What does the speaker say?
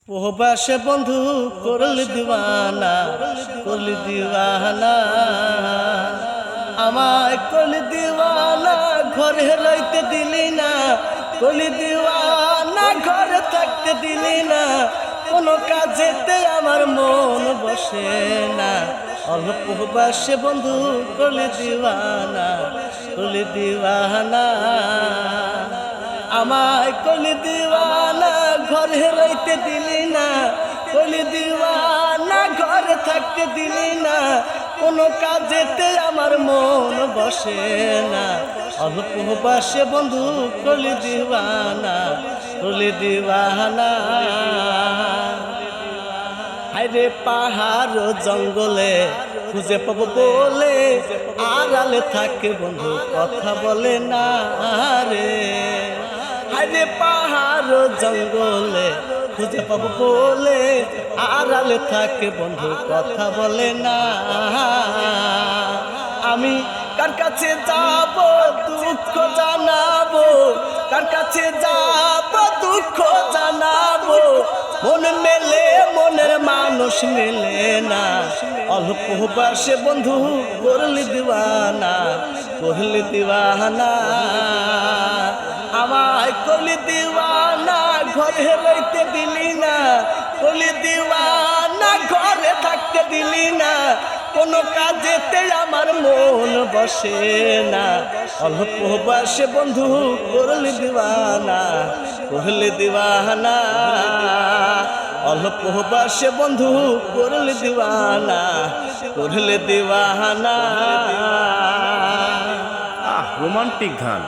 প্রবাসে বন্ধু করলি দিওয়ানা, করলি দিওয়ানা, আমায় করলি দিওয়ানা, ঘরে রইতে দিলি না, করলি দিওয়ানা, ঘরে থাকতে দিলি না, কোনো কাজেতে আমার মন বসে না। অল্প প্রবাসে বন্ধু করলি দিওয়ানা, করলি দিওয়ানা, আমায় করলি দিওয়ানা, ঘরে রইতে দিলি না, করলি দিওয়ানা, ঘরে থাকতে দিলি না, কোনো কাজেতে আমার মন বসে না। অল্প প্রবাসে বন্ধু করলি দিওয়ানা, করলি দিওয়ানা। হায়রে পাহাড় জঙ্গলে খুঁজে পাবো বলে আড়ালে থাকে বন্ধু কথা বলে না রে। হায়রে পাহাড় জঙ্গলে খুঁজে পাবো বলে আড়ালে থাকে বন্ধু কথা বলে না। আমি কার কাছে যাব দুঃখ জানাবো, কার কাছে যাব দুঃখ জানাবো, মন মেলে মনের মানুষ মেলে না। অল্প বয়সে বন্ধু করলি দিওয়ানা, করলি দিওয়ানা, আমায় করলি দিওয়ানা, ঘরে রইতে দিলি না, করলি দিওয়ানা, ঘরে থাকতে দিলি না, কোনো কাজেতে আমার মন বসে না। অল্প বয়সে বন্ধু করলি দিওয়ানা, করলি দিওয়ানা, অল্প বয়সে বন্ধু করলি দিওয়ানা, করলি দিওয়ানা। রোমান্টিক গান।